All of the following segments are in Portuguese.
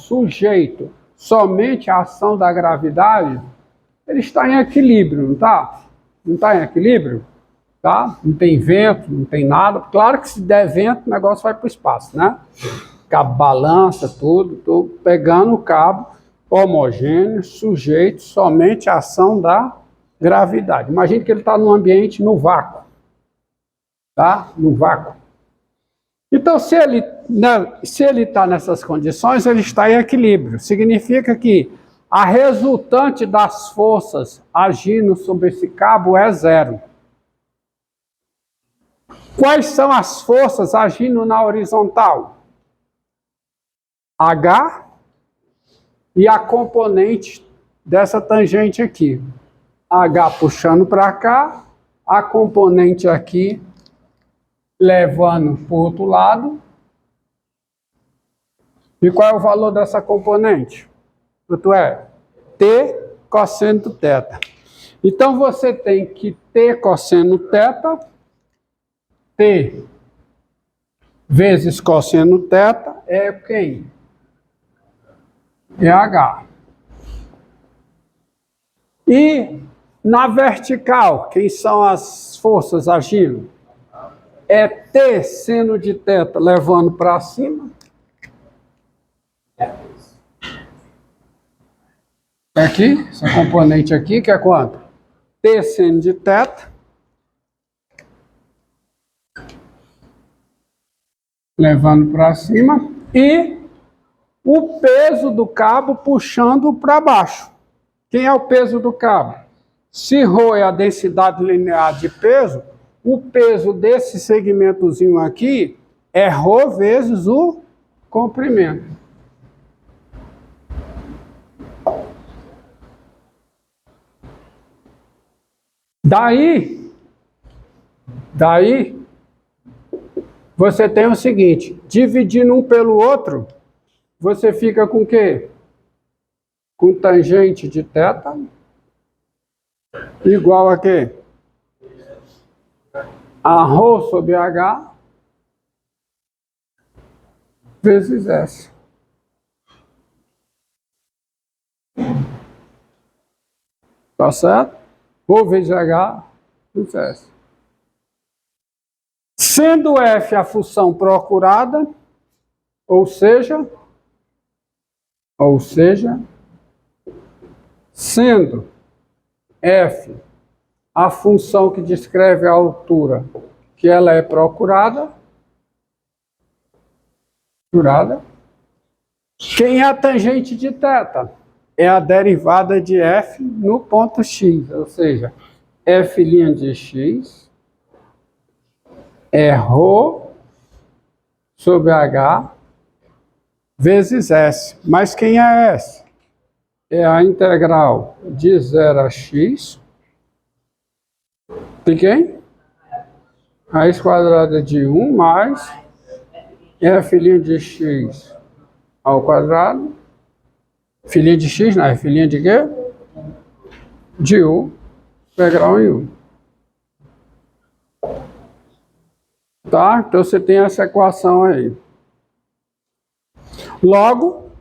sujeito somente à ação da gravidade, ele está em equilíbrio, não está? Não está em equilíbrio? Tá? Não tem vento, não tem nada. Claro que se der vento, o negócio vai para o espaço, né? Cabo balança, tudo. Estou pegando o cabo homogêneo, sujeito somente à ação da gravidade. Imagine que ele está num ambiente no vácuo. Tá? No vácuo. Então, se ele está nessas condições, ele está em equilíbrio. Significa que a resultante das forças agindo sobre esse cabo é zero. Quais são as forças agindo na horizontal? H e a componente dessa tangente aqui. H puxando para cá, a componente aqui levando para o outro lado. E qual é o valor dessa componente? Quanto é? T cosseno θ. Então você tem que T cosseno θ, T vezes cosseno θ é quem? É H. E na vertical, quem são as forças agindo? É T seno de θ levando para cima. Aqui, essa componente aqui, que é quanto? T seno de θ. Levando para cima. E o peso do cabo puxando para baixo. Quem é o peso do cabo? Se ρ é a densidade linear de peso, o peso desse segmentozinho aqui é ρ vezes o comprimento. Daí, você tem o seguinte, dividindo um pelo outro, você fica com o quê? Com tangente de θ igual a quê? A ρ sobre H vezes S. Tá certo? Ρ vezes H vezes S. Sendo F a função procurada, ou seja, sendo F a função que descreve a altura que ela é procurada, quem é a tangente de θ? É a derivada de F no ponto X, ou seja, F' de X é ρ sobre H vezes S. Mas quem é S? É a integral de 0 a x de quem? Raiz quadrada de 1 mais F' de x ao quadrado. Filhinha de x, não é? Filhinha de quê? De U, integral em U. Tá? Então você tem essa equação aí. Logo,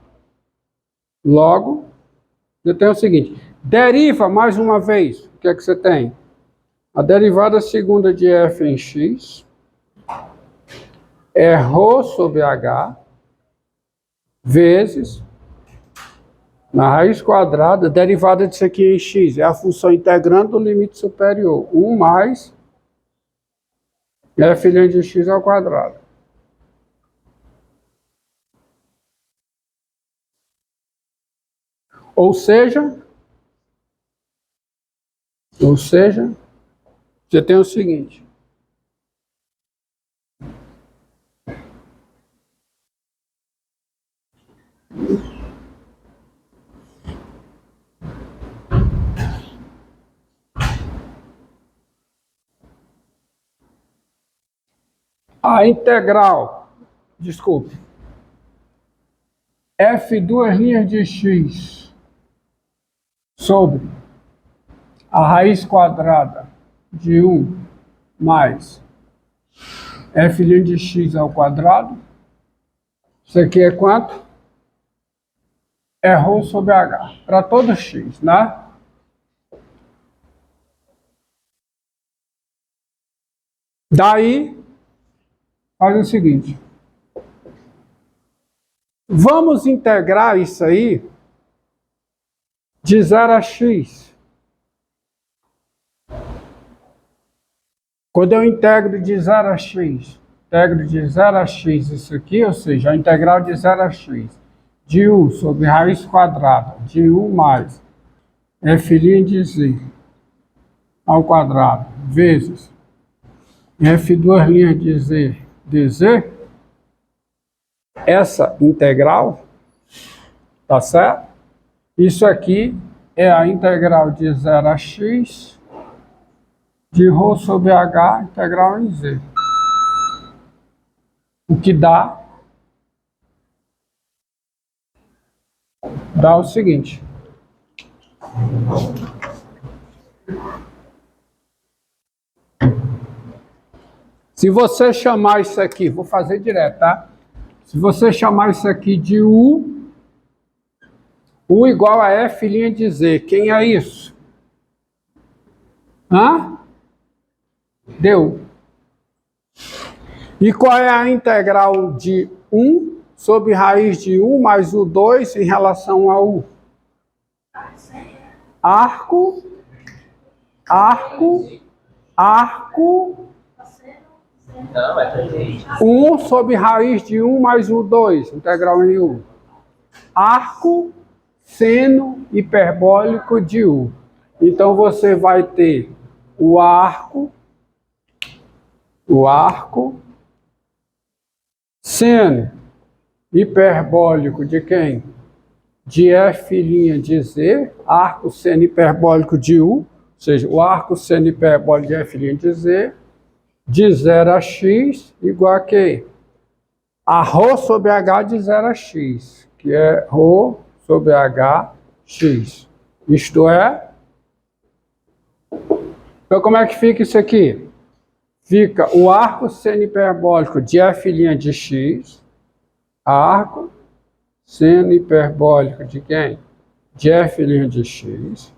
você tem o seguinte, deriva mais uma vez, o que é que você tem? A derivada segunda de f em x é ρ sobre h vezes, na raiz quadrada, derivada disso aqui em x, é a função integrando do limite superior, 1 mais f' de x ao quadrado. Ou seja, você tem o seguinte. A integral, desculpe, f duas linhas de x sobre a raiz quadrada de 1 mais f' de x ao quadrado. Isso aqui é quanto? é ρ sobre h, para todo x, né? Daí, faz o seguinte. Vamos integrar isso aí de 0 a x. Quando eu integro de 0 a x, integro de 0 a x isso aqui, ou seja, a integral de 0 a x, de u sobre raiz quadrada, de u mais f' de z ao quadrado, vezes f duas linhas de z dz, essa integral, tá certo? Isso aqui é a integral de 0 a x de ρ sobre h integral em z. O que dá o seguinte. Se você chamar isso aqui, vou fazer direto, tá? Se você chamar isso aqui de u igual a f' de z, quem é isso? Hã? Deu. E qual é a integral de 1 sobre raiz de 1 mais u2 em relação a u? Arco. 1 sobre raiz de 1 mais u2, integral em u. Arco seno hiperbólico de u. Então você vai ter o arco seno hiperbólico de quem? De f' de z, arco seno hiperbólico de u, ou seja, o arco seno hiperbólico de f' de z, de 0 a x, igual a quê? A ρ sobre h de 0 a x, que é ρ sobre h x. Isto é... Então, como é que fica isso aqui? Fica o arco seno hiperbólico de f' de x, arco seno hiperbólico de quem? De f' de x,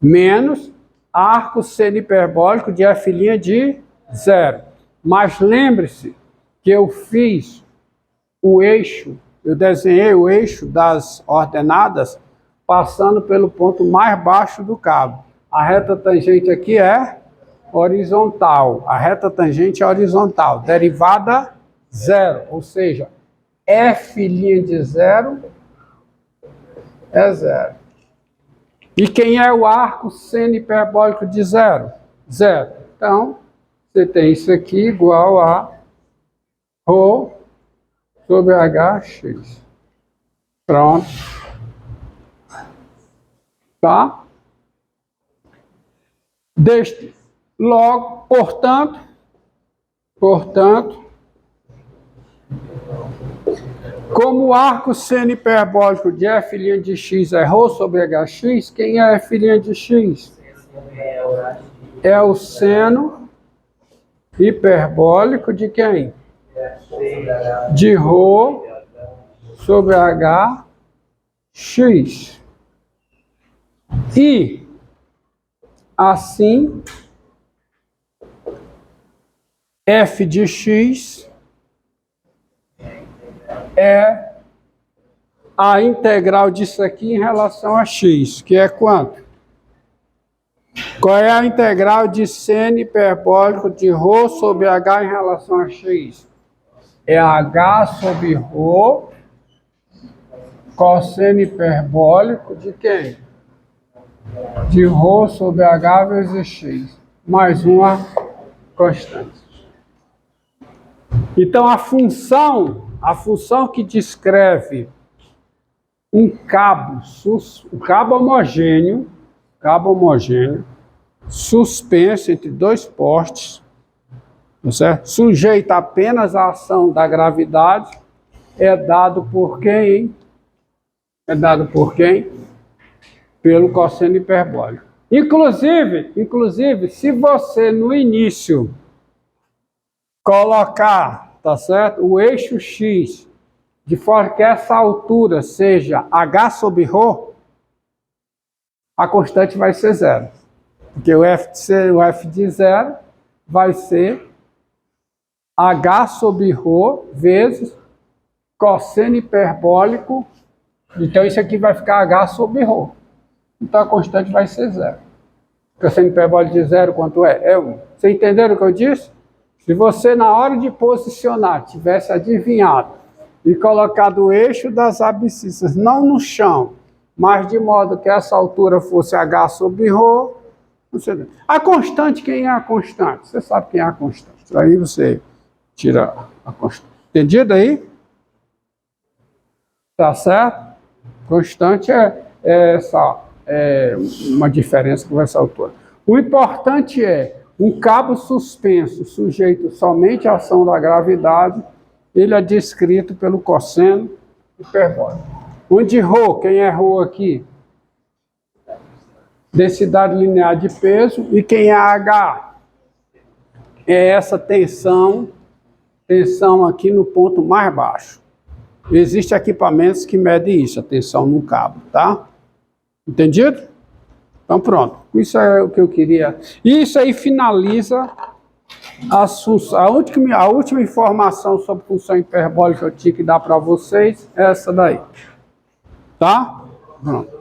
menos arco seno hiperbólico de f' de 0. Mas lembre-se que eu fiz o eixo, eu desenhei o eixo das ordenadas passando pelo ponto mais baixo do cabo. A reta tangente aqui é horizontal. A reta tangente é horizontal. Derivada 0, ou seja, f' de 0 é 0. E quem é o arco seno hiperbólico de 0? 0. Então, você tem isso aqui igual a ρ sobre hx. Pronto. Tá? Logo, portanto, como o arco seno hiperbólico de f' de x é ρ sobre hx, quem é f' de x? É o seno hiperbólico de quem? De ρ sobre hx. E, assim, f de x é a integral disso aqui em relação a x, que é quanto? Qual é a integral de seno hiperbólico de ρ sobre h em relação a x? É h sobre ρ cosseno hiperbólico de quem? De ρ sobre h vezes x, mais uma constante. Então, a função que descreve um cabo homogêneo, suspenso entre dois postes, tá certo? Sujeito apenas à ação da gravidade, é dado por quem, hein? É dado por quem? Pelo cosseno hiperbólico. Inclusive, se você no início colocar, tá certo? O eixo x de forma que essa altura seja h sobre ρ, a constante vai ser zero. Porque o f de zero vai ser h sobre ρ vezes cosseno hiperbólico. Então isso aqui vai ficar h sobre ρ. Então a constante vai ser zero. Cosseno hiperbólico de zero quanto é? É 1. Vocês entenderam o que eu disse? Se você, na hora de posicionar, tivesse adivinhado e colocado o eixo das abscissas não no chão, mas de modo que essa altura fosse h sobre ρ, a constante, quem é a constante? Você sabe quem é a constante. Aí você tira a constante. Entendido aí? Tá certo? Constante é uma diferença com essa altura. O importante é um cabo suspenso, sujeito somente à ação da gravidade, ele é descrito pelo cosseno hiperbólico. Onde ρ, quem é ρ aqui? Densidade linear de peso. E quem é H? É essa tensão aqui no ponto mais baixo. Existem equipamentos que medem isso, a tensão no cabo, tá? Entendido? Então pronto, isso é o que eu queria. Isso aí finaliza a última informação sobre função hiperbólica que eu tinha que dar para vocês, é essa daí. Tá? Pronto.